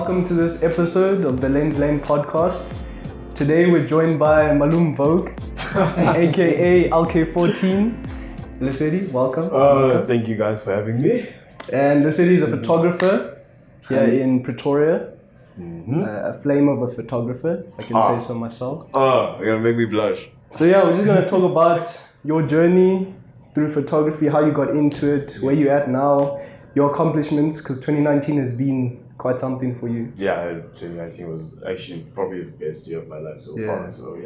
welcome to this episode of the Lens Lane podcast. Today we're joined by Malum Vogue, aka LK14. Lesedi, welcome. Thank you guys for having me. And Lesedi is a photographer here in Pretoria. A flame of a photographer, if I can say so myself. You're gonna make me blush. So yeah, we're just gonna talk about your journey through photography, how you got into it, where you're at now, your accomplishments, because 2019 has been quite something for you. Yeah, 2019 was actually probably the best year of my life so far. So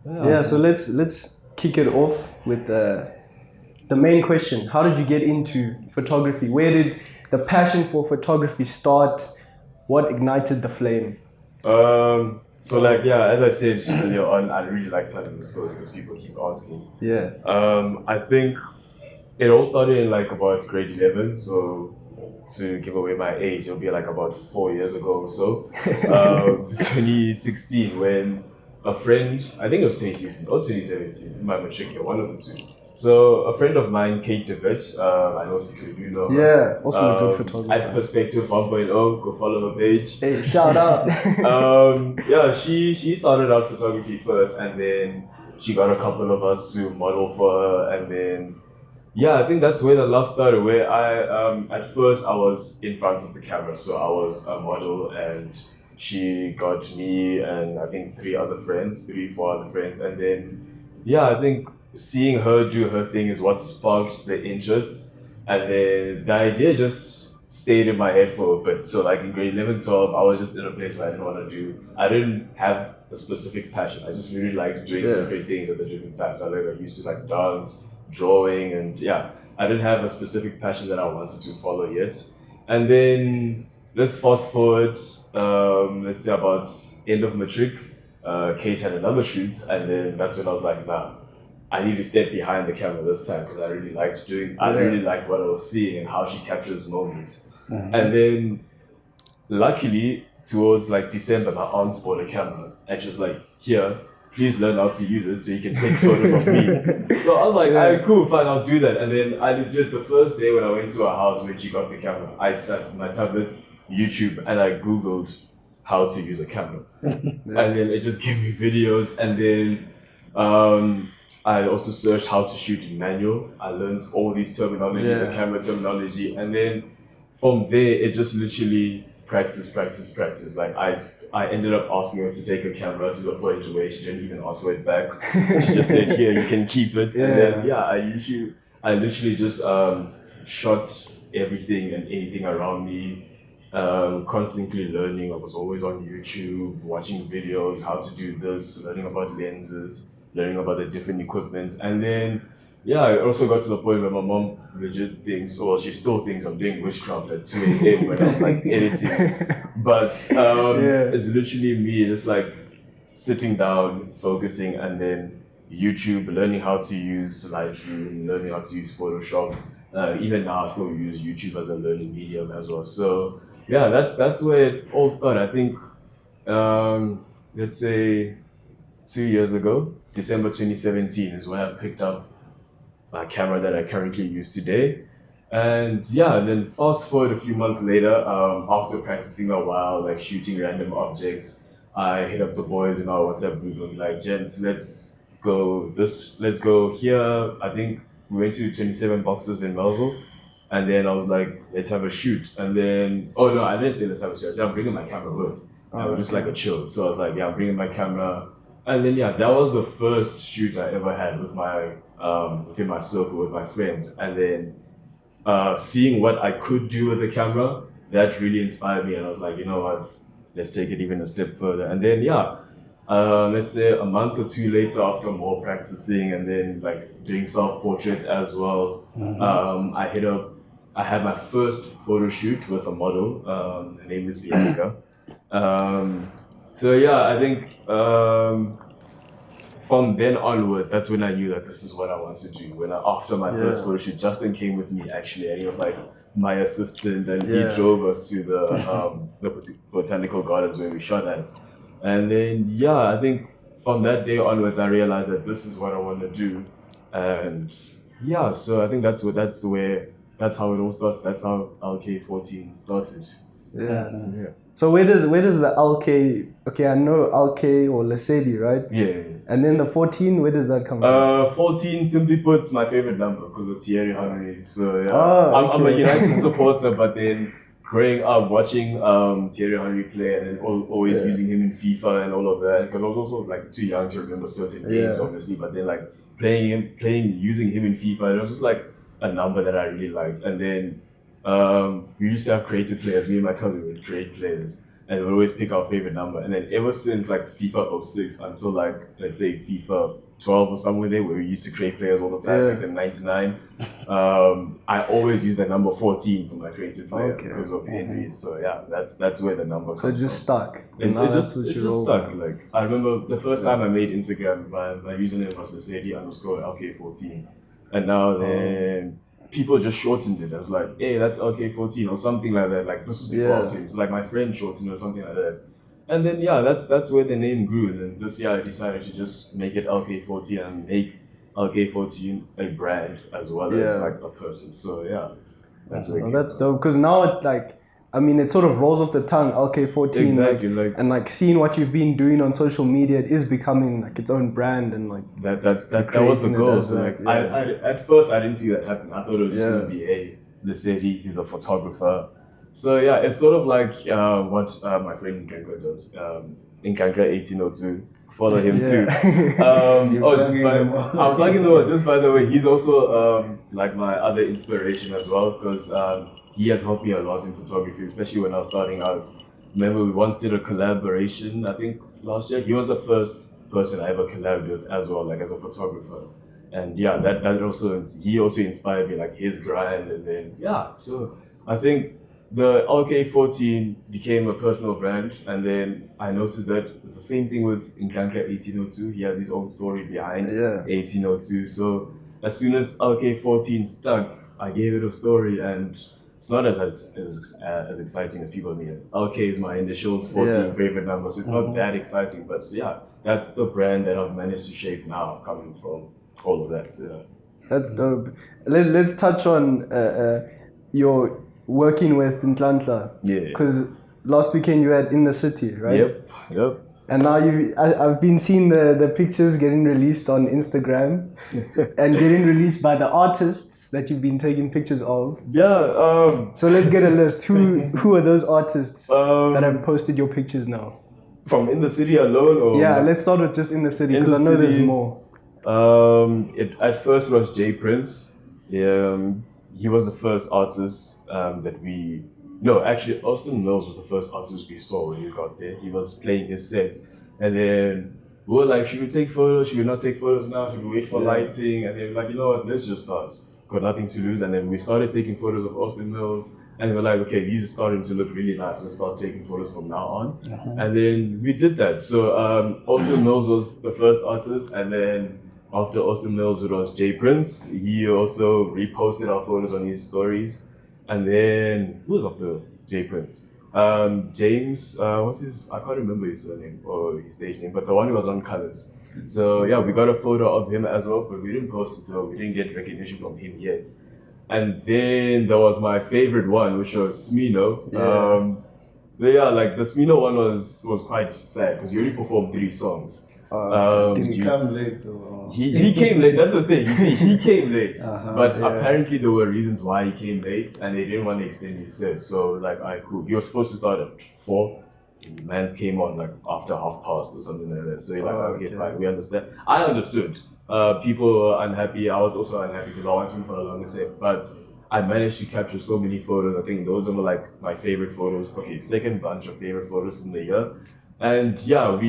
Yeah, so let's kick it off with the main question. How did you get into photography? Where did the passion for photography start? What ignited the flame? As I said earlier on, I really like telling the story because people keep asking. Yeah. I think it all started in about grade 11. So to give away my age, it'll be about 4 years ago or so. 2016, when a friend, I think it was 2016 or 2017, my matric year, one of the two. So a friend of mine, Kate DeVitt, I know you know her. Yeah, also a good photographer. At Perspective 1.0, go follow her page. Hey, shout out. She started out photography first, and then she got a couple of us to model for her, and then I think that's where the love started. Where I at first I was in front of the camera, so I was a model, and she got me and I think 4 other friends, and then I think seeing her do her thing is what sparked the interest, and then the idea just stayed in my head for a bit. So in grade 11, 12, I was just in a place where I didn't have a specific passion. I just really liked doing different things at the different times. I used to dance, drawing, and I didn't have a specific passion that I wanted to follow yet. And then let's fast forward, let's say about end of matric, Kate had another shoot, and then that's when I was like, nah, I need to step behind the camera this time because I really liked what I was seeing and how she captures moments. And then luckily towards December, my aunt bought a camera and she was like, here, please learn how to use it so you can take photos of me. So I was like, alright, cool, fine, I'll do that. And then I legit, the first day when I went to her house when she got the camera, I sat on my tablet, YouTube, and I Googled how to use a camera. And then it just gave me videos, and then I also searched how to shoot in manual. I learned all these terminology, the camera terminology, and then from there it just literally practice. I ended up asking her to take a camera to the point where she didn't even ask for it back. She just said, "Here, you can keep it." And then I literally just shot everything and anything around me. Constantly learning. I was always on YouTube, watching videos, how to do this, learning about lenses, learning about the different equipment. And then I also got to the point where my mom legit thinks, she still thinks I'm doing witchcraft at 2 a.m. when I'm editing. But it's literally me just sitting down, focusing, and then YouTube, learning how to use Lightroom, learning how to use Photoshop. Even now I still use YouTube as a learning medium as well. So that's where it's all started. I think let's say 2 years ago, December 2017 is when I picked up my camera that I currently use today. And then fast forward a few months later, after practicing a while, shooting random objects, I hit up the boys in our WhatsApp group and like, gents, let's go here. I think we went to 27 boxes in Melville. And then I was like, let's have a shoot. And then, I didn't say let's have a shoot. I said, I'm bringing my camera with. And just a chill. So I was like, I'm bringing my camera. And then that was the first shoot I ever had with my within my circle with my friends. And then seeing what I could do with the camera, that really inspired me. And I was like, you know what, let's take it even a step further. And then let's say a month or two later, after more practicing and then doing self-portraits as well, I had my first photo shoot with a model. Her name is Bianca. I think from then onwards, that's when I knew that this is what I want to do. After my first photo shoot, Justin came with me actually, and he was my assistant, and he drove us to the botanical gardens where we shot at. And then I think from that day onwards, I realized that this is what I want to do, and so I think that's how it all starts. That's how LK14 started. Yeah. Yeah. So where does the LK? Okay, I know LK or Lesedi, right? Yeah. And then the 14, where does that come from? 14, simply put, my favorite number because of Thierry Henry. So yeah, Oh, I'm a okay. United supporter, but then growing up watching Thierry Henry play and then always Yeah. using him in FIFA and all of that, because I was also like too young to remember certain games, Yeah. obviously. But then like using him in FIFA, it was just like a number that I really liked. And then we used to have creative players. Me and my cousin would create players and we'd always pick our favorite number. And then ever since like FIFA '06 until like let's say FIFA 12 or somewhere there where we used to create players all the time, Yeah. like the 99. I always use the number 14 for my creative player Okay. because of injuries. So yeah, that's where the number So comes it just from. stuck. It Now just that's what you just roll stuck. with. Like I remember the first time I made Instagram, my username was Lesedi _ LK14, and now then people just shortened it as like, hey, that's LK14 or something like that. Like this was before I was Yeah. saying, so like my friend shortened it or something like that. And then yeah, that's where the name grew. And then this year I decided to just make it LK14 and make LK14 a brand as well as Yeah. like a person. So yeah, that's where it Oh, came that's from. dope. Because now it like, I mean, it sort of rolls off the tongue, LK14. Exactly, like and like seeing what you've been doing on social media, it is becoming like its own brand and like. that was the creating it goal. as So like that, yeah. I at first I didn't see that happen. I thought it was just Yeah. gonna be Lesedi, he's a photographer. So yeah, it's sort of like what my friend Nkanka does. Nkanka 1802. Follow him too. I'm plugging the just by the way, he's also like my other inspiration as well because he has helped me a lot in photography, especially when I was starting out. Remember, we once did a collaboration, I think last year. He was the first person I ever collabed with as well, like as a photographer. And yeah, that also, he also inspired me, like his grind. And then, yeah, so I think the LK14 became a personal brand. And then I noticed that it's the same thing with Nkanka 1802. He has his own story behind Yeah. 1802. So as soon as LK14 stuck, I gave it a story and it's not as exciting as people need. LK is my initials, 14 Yeah. favorite number, so it's not that exciting. But yeah, that's the brand that I've managed to shape now, coming from all of that. So, yeah. That's dope. Let's touch on your working with Ntlantla. Yeah. Because last weekend you had In the City, right? Yep. And now I've been seeing the pictures getting released on Instagram and getting released by the artists that you've been taking pictures of. Yeah. So let's get a list. Who are those artists that have Um, posted your pictures now? from In the City alone, or Yeah, let's start with just In the City In because I the know there's City. more. It at first was Jay Prince. He was the first artist that we. No, actually, Austin Mills was the first artist we saw when we got there. He was playing his set, and then we were like, should we take photos? Should we not take photos now? Should we wait for lighting? And they were like, you know what? Let's just start. Got nothing to lose, and then we started taking photos of Austin Mills, and we were like, okay, these are starting to look really nice. Let's start taking photos from now on. And then we did that. So Austin Mills was the first artist, and then after Austin Mills, it was Jay Prince. He also reposted our photos on his stories. And then, who was after Jay Prince? James, what's his, I can't remember his surname or his stage name, but the one who was on Colors. So yeah, we got a photo of him as well, but we didn't post it, so we didn't get recognition from him yet. And then there was my favorite one, which was Smino. Yeah. So yeah, like the Smino one was quite sad because he only performed 3 songs. Did he due come to- late though? He came late. That's the thing. You see, he came late, but yeah. apparently there were reasons why he came late, and they didn't want to extend his set. So like, alright, cool. He was supposed to start at 4. Mans came on like after past or something like that. So you're like, okay, fine, we understand. I understood. People were unhappy. I was also unhappy because I wanted him for a longer set, but I managed to capture so many photos. I think those were like my favorite photos. Okay, second bunch of favorite photos from the year. And yeah,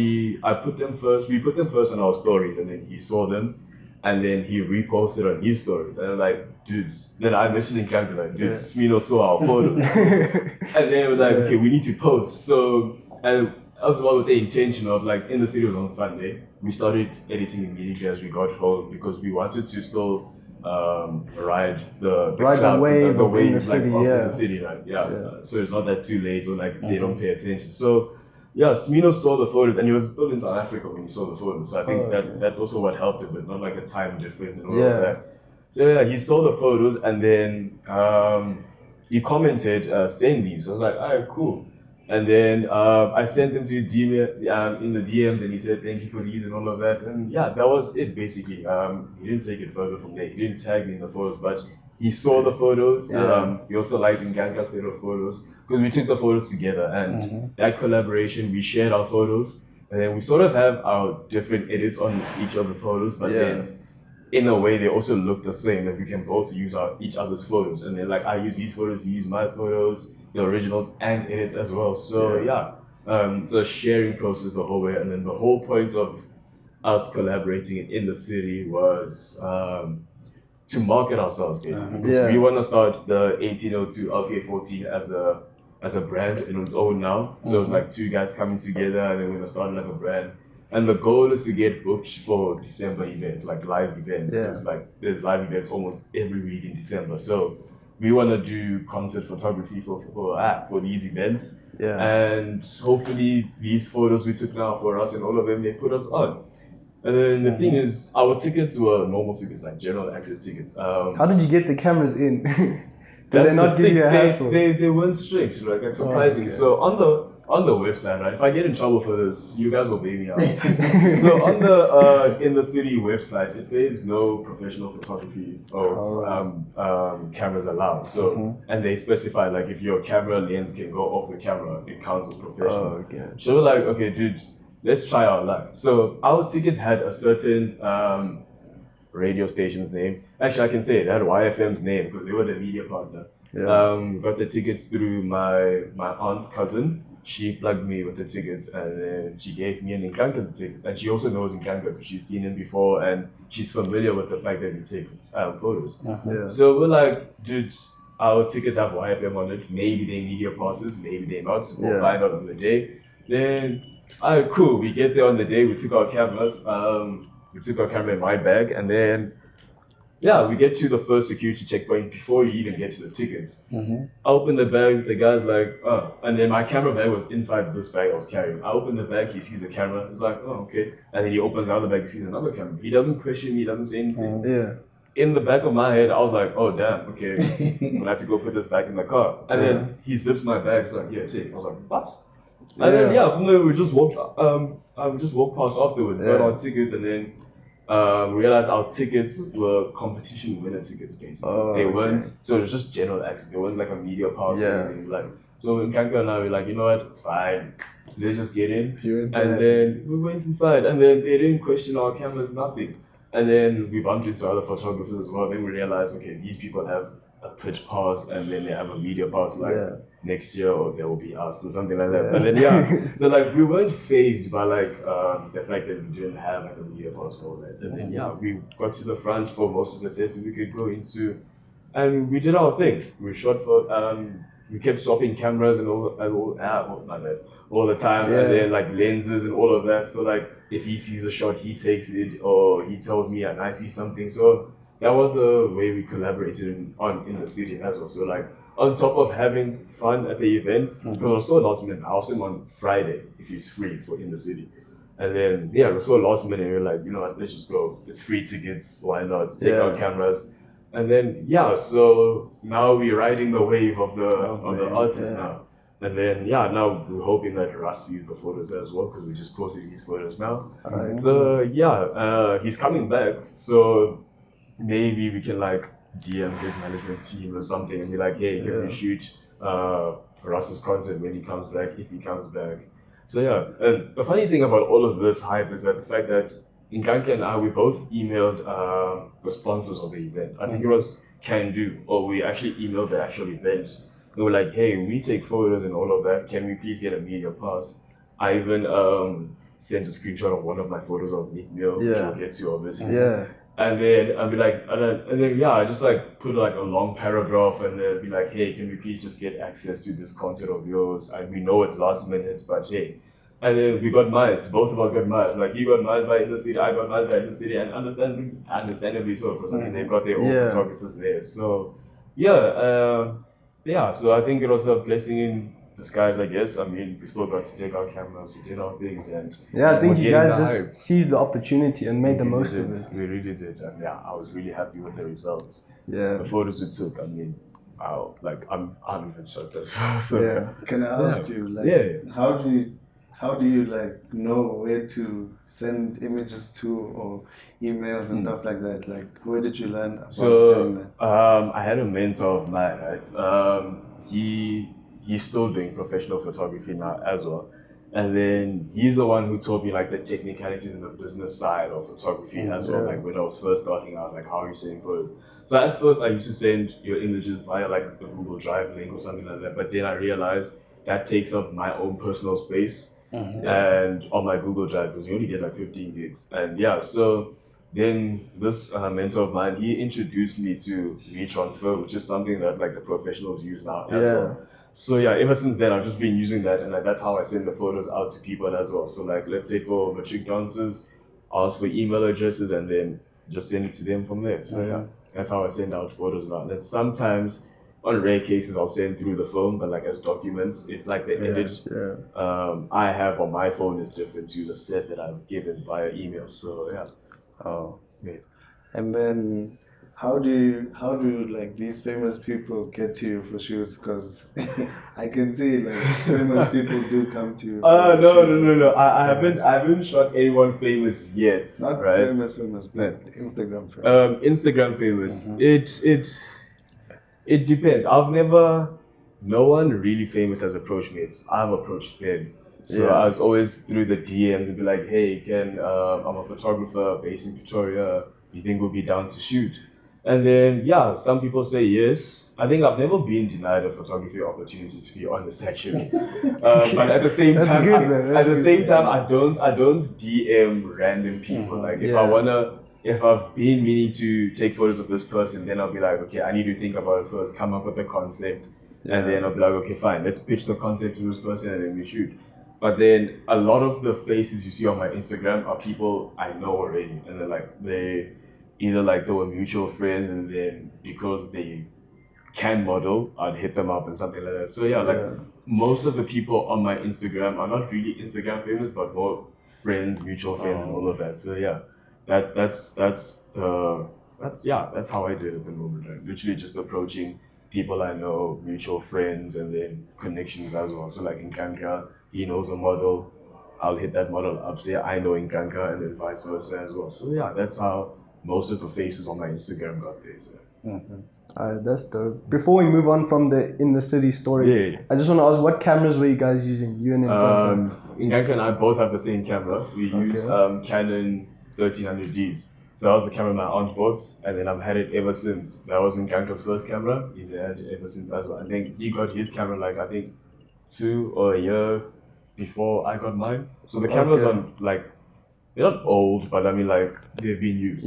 I put them first. We put them first on our stories, and then he saw them, and then he reposted on his story. And I'm like, dude. Then I messaged Nkanka like, dude, Smino saw our photos, and then we're like, okay, we need to post. So and as well with the intention of like In the City was on Sunday. We started editing immediately as we got home because we wanted to still ride the clouds, wave the of wave In the City, of yeah. In the City, right? So it's not that too late or like they don't pay attention. So yeah, Smino saw the photos and he was still in South Africa when he saw the photos. So I think that's also what helped it, but not like a time difference and all of that. So yeah, he saw the photos and then he commented saying these. I was like, alright, cool. And then I sent him to DM in the DMs, and he said thank you for these and all of that. And yeah, that was it basically. He didn't take it further from there. He didn't tag me in the photos, but he saw the photos. He also liked Nganka's set of photos because we took the photos together, and that collaboration, we shared our photos, and then we sort of have our different edits on each of the photos, but then in a way they also look the same, that we can both use each other's photos, and then like I use these photos, you use my photos, the originals and edits as well. So it's a sharing process the whole way, and then the whole point of us collaborating in the city was to market ourselves basically. Because we want to start the 1802 LK14 as a brand in its own now. So it's like two guys coming together, and then we're gonna start like a brand. And the goal is to get booked for December events, like live events. It's like there's live events almost every week in December. So we want to do concert photography for these events. And hopefully these photos we took now for us and all of them, they put us on. And then the thing is, our tickets were normal tickets, like general access tickets. How did you get the cameras in? Did they not give you a hassle? They weren't strict, like it's surprising. So on the website, right? If I get in trouble for this, you guys will pay me out. So on the in the city website, it says no professional photography of cameras allowed. So and they specify like if your camera lens can go off the camera, it counts as professional. So we're like, okay, dude, let's try our luck. So our tickets had a certain radio station's name. Actually, I can say it had YFM's name because they were the media partner. Got the tickets through my aunt's cousin. She plugged me with the tickets, and then she gave me and Nkanka the tickets. And she also knows Nkanka because she's seen him before, and she's familiar with the fact that we take photos. So we're like, dude, our tickets have YFM on it. Maybe they media passes, maybe they not. So we'll find out on the day. Then, alright, cool. We get there on the day. We took our cameras. We took our camera in my bag, and then we get to the first security checkpoint before you even get to the tickets. I open the bag, the guy's like, and then my camera bag was inside this bag I was carrying. I open the bag, he sees the camera, he's like, oh, okay. And then he opens the other bag, he sees another camera. He doesn't question me, he doesn't say anything. In the back of my head, I was like, oh, damn, okay. I'm gonna have to go put this back in the car. And then he zips my bag, he's like, yeah, take. I was like, what? And then, from there, we just walked past afterwards, got our tickets, and then realized our tickets were competition winner tickets basically. They weren't, so it was just general access. They weren't like a media pass or anything. Like, so in Nkanka and I were like, you know what, it's fine. Let's just get in. And then we went inside, and then they didn't question our cameras, nothing. And then we bumped into other photographers as well. Then we realized, okay, these people have a pitch pass, and then they have a media pass next year, or there will be us or something like that. And then so like we weren't phased by like the fact that we didn't have like a media pass or that. And then we got to the front for most of the sessions we could go into, and we did our thing. We shot for we kept swapping cameras and all the time, and then like lenses and all of that. So like if he sees a shot, he takes it, or he tells me and I see something. So that was the way we collaborated in the city as well. So like on top of having fun at the events, because it was so last minute, I asked him on Friday if he's free for in the city. And then it was so last minute, we were like, you know what, let's just go. It's free tickets, why not? Take our cameras. And then so now we're riding the wave of the artists now. And then now we're hoping that Russ sees the photos as well, because we just posted these photos now. So he's coming back. So maybe we can like DM his management team or something and be like, hey, can we shoot Russ's content when he comes back, if he comes back. So and the funny thing about all of this hype is that the fact that Nkanka and I, we both emailed the sponsors of the event. I think it was Can Do, or we actually emailed the actual event. They were like, hey, we take photos and all of that, can we please get a media pass? I even sent a screenshot of one of my photos of Meek Mill, which we'll get to obviously. And then I'd be like, I just like put like a long paragraph, and then be like, hey, can we please just get access to this concert of yours? And we know it's last minute, but hey. And then we got mized, both of us got mized. Like you got mized by In the City, I got mized by In the City, and understandably so, because I mean they've got their own photographers there. So so I think it was a blessing in disguise, I guess. I mean, we still got to take our cameras, we did our things, and I think you guys just seized the opportunity and made the most of it. We really did, and I was really happy with the results. The photos we took, I mean, I'm even shocked as well. So Yeah. Can I ask you, like, Yeah. how do you like know where to send images to or emails and stuff like that? Like, where did you learn about doing that? So I had a mentor of mine, right? He's still doing professional photography now as well. And then he's the one who taught me like the technicalities and the business side of photography as well. Like when I was first starting out, like how you sending photos. So at first I used to send your images via like a Google Drive link or something like that. But then I realized that takes up my own personal space. And on my Google Drive, because you only get like 15 gigs. And yeah, so then this mentor of mine, he introduced me to WeTransfer, which is something that like the professionals use now as well. So yeah, ever since then I've just been using that, and like, that's how I send the photos out to people as well. So like, let's say for matric dancers, ask for email addresses and then just send it to them from there. So yeah, that's how I send out photos now. And then sometimes, on rare cases, I'll send through the phone, but like as documents, if like the edit I have on my phone is different to the set that I've given via email. So yeah. And then how do like these famous people get to you for shoots? Because I can see like famous people do come to you. No. I haven't shot anyone famous yet. Not right? famous, but Instagram famous. Instagram famous. It depends. No one really famous has approached me. I've approached them. So I was always through the DMs and be like, hey, I'm a photographer based in Pretoria. Do you think we'll be down to shoot? And then, yeah, some people say yes. I think I've never been denied a photography opportunity, to be honest, actually. But at the same time, I don't DM random people. Like if I've been meaning to take photos of this person, then I'll be like, okay, I need to think about it first, come up with a concept, and then I'll be like, okay, fine, let's pitch the concept to this person, and then we shoot. But then a lot of the faces you see on my Instagram are people I know already, and they were mutual friends, and then because they can model, I'd hit them up and something like that. So most of the people on my Instagram are not really Instagram famous, but more friends, mutual friends, and all of that. So yeah, that's how I do it at the moment. Right? Literally just approaching people I know, mutual friends, and then connections as well. So like in Kanka, he knows a model, I'll hit that model up, say I know in Kanka, and then vice versa as well. So yeah, that's how most of the faces on my Instagram got there. So. That's dope. Before we move on from the in the city story, I just want to ask, what cameras were you guys using? You and Nganka and I both have the same camera. We use Canon 1300Ds. So that was the camera my aunt bought, and then I've had it ever since. That was Nganka's first camera. He's had it ever since as well. I think he got his camera like 2 or a year before I got mine. So the cameras are like, they're not old, but I mean like they've been used.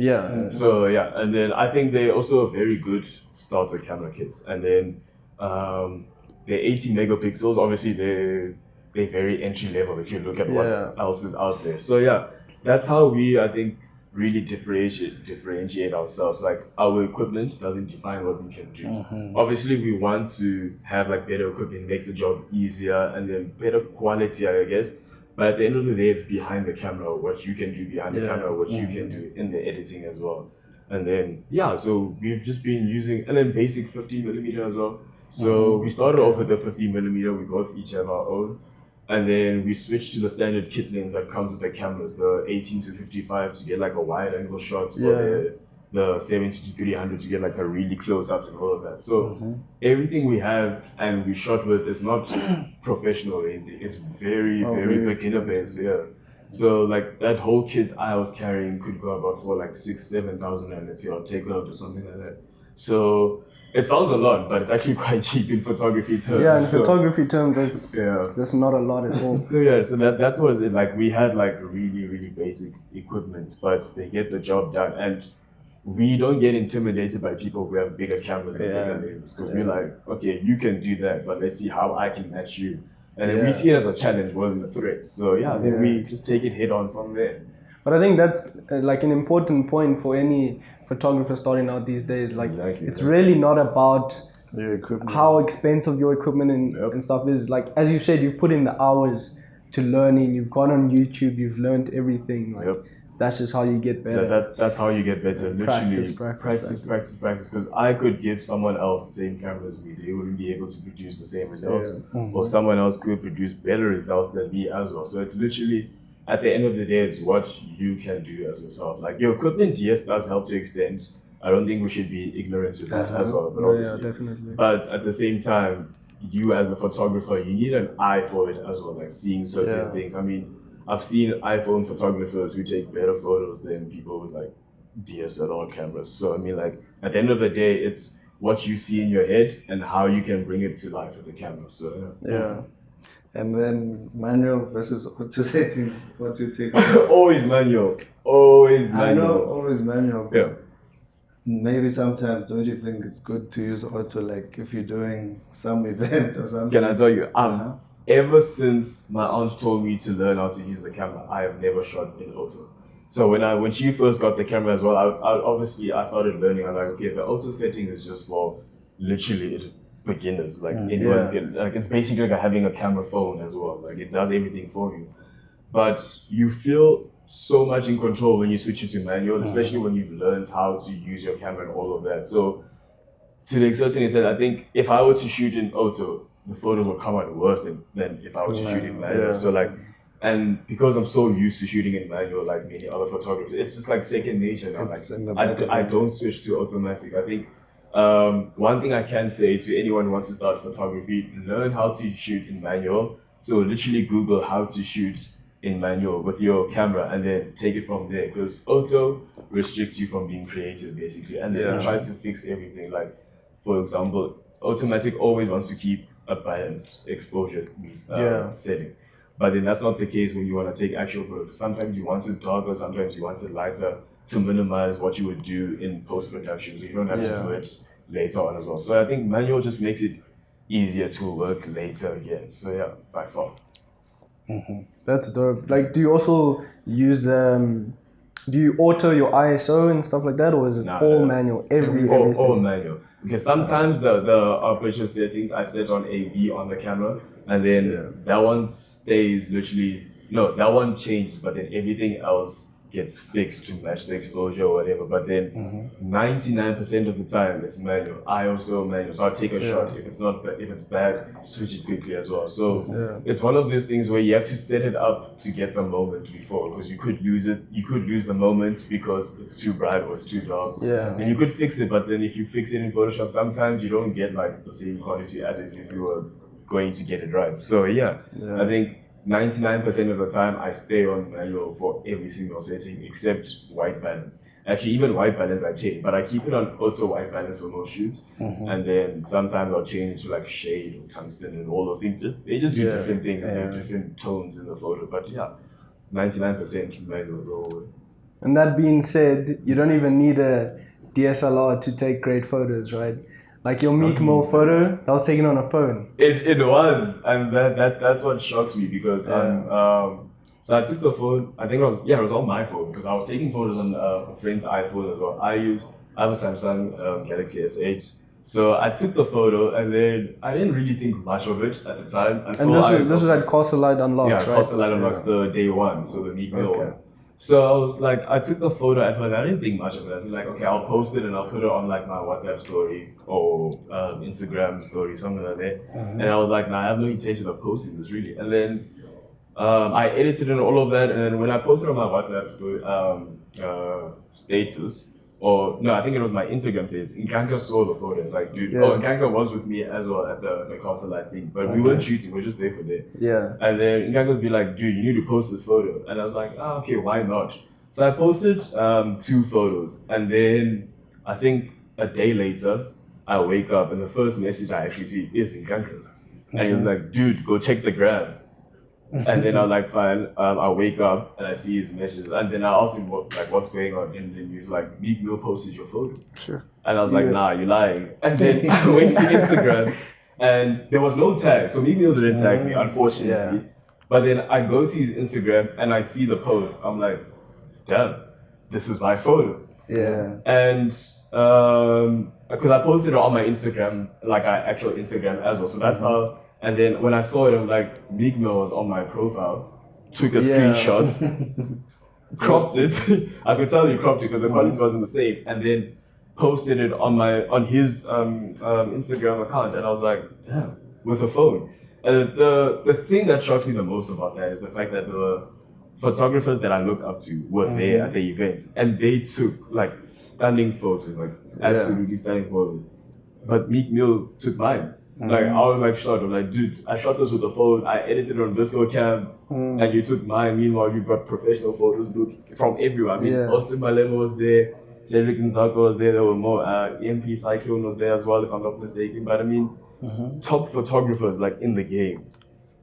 So yeah, and then I think they're also a very good starter camera kits. And then they're 80 megapixels. Obviously they're very entry level if you look at what else is out there. So yeah, that's how we I think really differentiate ourselves. Like our equipment doesn't define what we can do. Obviously we want to have like better equipment, makes the job easier, and then better quality, I guess. But at the end of the day, it's behind the camera, what you can do behind the camera, what you can do in the editing as well. And then, so we've just been using, and then basic 15mm as well. So we started off with the 15mm, we both each have our own. And then we switched to the standard kit lens that comes with the cameras, the 18 to 55 to get like a wide angle shot, or the 70 to 300 to get like a really close ups and all of that. So everything we have and we shot with is not professional or anything. It's very beginner based. So like that whole kit I was carrying could go about for like 6,000-7,000 and let's say I'll take it out or something like that. So it sounds a lot, but it's actually quite cheap in photography terms. Yeah, in photography terms, that's not a lot at all. So that's what it like. We had like really basic equipment, but they get the job done, and we don't get intimidated by people who have bigger cameras and bigger lenses, because we're like, okay, you can do that, but let's see how I can match you, and then we see it as a challenge more than a threat. So then we just take it head on from there. But I think that's like an important point for any photographer starting out these days. Like it's really not about how expensive your equipment and stuff is. Like as you said, you've put in the hours to learning. You've gone on YouTube. You've learned everything. Like that's just how you get better. That's how you get better. Literally, Practice. Because I could give someone else the same camera as me, they wouldn't be able to produce the same results, or someone else could produce better results than me as well. So it's literally, at the end of the day, it's what you can do as yourself. Like your equipment, yes, does help to extent. I don't think we should be ignorant to that as well. But obviously, definitely. But at the same time, you as a photographer, you need an eye for it as well, like seeing certain things. I mean, I've seen iPhone photographers who take better photos than people with like DSLR cameras. So I mean, like at the end of the day, it's what you see in your head and how you can bring it to life with the camera. So yeah. And then manual versus auto settings. What's your take? Always manual. Always manual. I know, always manual. Yeah. Maybe sometimes, don't you think it's good to use auto, like if you're doing some event or something? Can I tell you, ever since my aunt told me to learn how to use the camera, I have never shot in auto. So when she first got the camera as well, I started learning. I'm like, okay, the auto setting is just for literally beginners. Like anyone can, like it's basically like having a camera phone as well. Like it does everything for you. But you feel so much in control when you switch it to manual, especially when you've learned how to use your camera and all of that. So to the extent that I think if I were to shoot in auto, the photos will come out worse than if I were to shoot in manual. So like, and because I'm so used to shooting in manual, like many other photographers, it's just like second nature now. Like I don't switch to automatic. I think one thing I can say to anyone who wants to start photography, learn how to shoot in manual. So literally Google how to shoot in manual with your camera and then take it from there, because auto restricts you from being creative basically, and then it tries to fix everything. Like for example, automatic always wants to keep a balanced exposure setting, but then that's not the case when you want to take actual photos. Sometimes you want it darker, sometimes you want it lighter to minimize what you would do in post-production, so you don't have to do it later on as well. So I think manual just makes it easier to work later again. So yeah, by far. That's dope. Like, do you also use do you auto your ISO and stuff like that, or is it all manual? Everything? All manual. Because sometimes the aperture settings I set on AV on the camera, and then that one stays literally, that one changes, but then everything else gets fixed to match the exposure or whatever. But then 99% of the time it's manual. I also manual. So I'll take a shot. If it's bad, switch it quickly as well. So it's one of those things where you have to set it up to get the moment before, because you could lose it. You could lose the moment because it's too bright or it's too dark. Yeah. And you could fix it, but then if you fix it in Photoshop, sometimes you don't get like the same quality as if you were going to get it right. So I think 99% of the time I stay on manual for every single setting except white balance. Actually, even white balance I change, but I keep it on auto white balance for most shoots. And then sometimes I'll change it to like shade or tungsten and all those things. They just do different things and have different tones in the photo. But 99% manual roll. And that being said, you don't even need a DSLR to take great photos, right? Like your Meek Mill photo, that was taken on a phone. It was, and that's what shocks me, because so I took the phone. I think it was on my phone, because I was taking photos on a friend's iPhone as well. I have a Samsung Galaxy S8. So I took the photo, and then I didn't really think much of it at the time. And this was at Castle Light Unlocked, right? Yeah, Castle Light Unlocked, the day one, so the Meek Mill one. So I was like, I took the photo at first, I didn't think much of it. I was like, okay, I'll post it and I'll put it on like my WhatsApp story or Instagram story, something like that. And I was like, nah, I have no intention of posting this really. And then I edited and all of that, and then when I posted on my WhatsApp story, status, or no, I think it was my Instagram status, Nkanka saw the photos, like dude, Nkanka was with me as well at the Castle Light thing, but we weren't shooting, we were just there for that. Yeah. And then Nkanka would be like, dude, you need to post this photo. And I was like, okay, why not? So I posted 2 photos, and then I think a day later, I wake up and the first message I actually see is Nkanka's. And he was like, dude, go check the gram. And then I'm like, fine. I wake up and I see his message, and then I asked him what's going on, and then he's like, Meek Mill posted your photo. Sure. And I was like, nah, you're lying. And then I went to Instagram, and there was no tag, so Meek Mill didn't tag me, unfortunately. Yeah. But then I go to his Instagram and I see the post. I'm like, damn, this is my photo. Yeah. And because I posted it on my Instagram, like actual Instagram as well, so that's how. And then when I saw it, I'm like, Meek Mill was on my profile, took a screenshot, Cropped it. I could tell he cropped it because the quality wasn't the same, and then posted it on his Instagram account, and I was like, damn, with a phone. And the thing that shocked me the most about that is the fact that the photographers that I look up to were there at the event, and they took like stunning photos, like absolutely stunning photos. But Meek Mill took mine. Like I was like shocked. I'm like, dude, I shot this with the phone. I edited it on Visco Cam, and you took mine. Meanwhile, you've got professional photos from everywhere. I mean, Austin Malema was there, Cedric Nzako was there. There were more. EMP Cyclone was there as well, if I'm not mistaken. But I mean, top photographers like in the game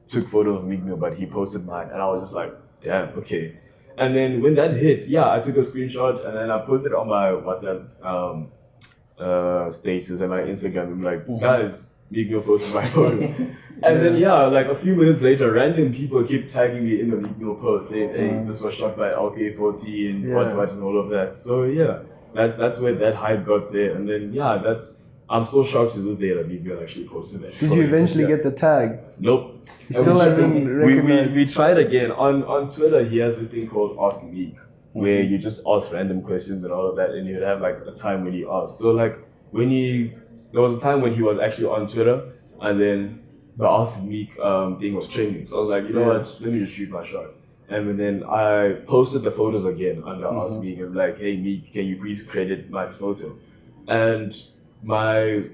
took photos of Meek Mill, but he posted mine, and I was just like, damn, okay. And then when that hit, I took a screenshot and then I posted it on my WhatsApp status and my Instagram. I'm like, guys, Meek Mill posted my photo. And then like a few minutes later, random people keep tagging me in the Meek Mill post saying, hey, this was shot by LK14 and what and all of that. So that's where that hype got there. And then I'm still shocked to this day that Meek Mill actually posted that. Did you eventually get the tag? Nope. He still hasn't recognized. We tried again. On Twitter, he has this thing called Ask Meek, where you just ask random questions and all of that, and you'd have like a time when you ask. So like there was a time when he was actually on Twitter, and then the Ask Meek thing was trending. So I was like, you know what, let me just shoot my shot. And then I posted the photos again under Ask Meek, and like, hey Meek, can you please credit my photo? And my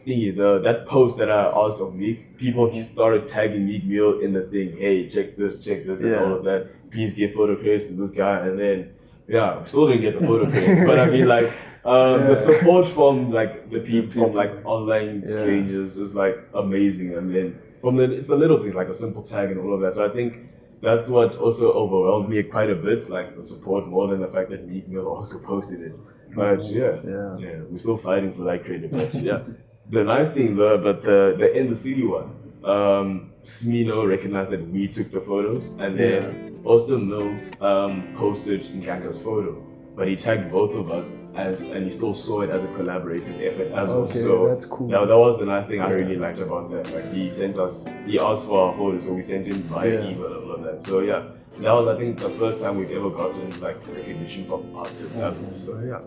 thingy, that post that I asked of Meek, people he started tagging Meek Mill in the thing. Hey, check this, and all of that. Please give photo credits to this guy. And then still didn't get the photo credits, but I mean like the support from like the people from like online strangers is like amazing. And then it's the little things like a simple tag and all of that. So I think that's what also overwhelmed me quite a bit, like the support more than the fact that Meek Mill also posted it. But we're still fighting for that credit. But the nice thing though, but the In the City one, Smino recognized that we took the photos, and then Austin Mills posted Nkanka's photo, but he tagged both of us and he still saw it as a collaborative effort as well. So that's cool. That was the nice thing I really liked about that. Like he asked for our photos, so we sent him via email and all of that. So that was I think the first time we've ever gotten like recognition from artists as well. So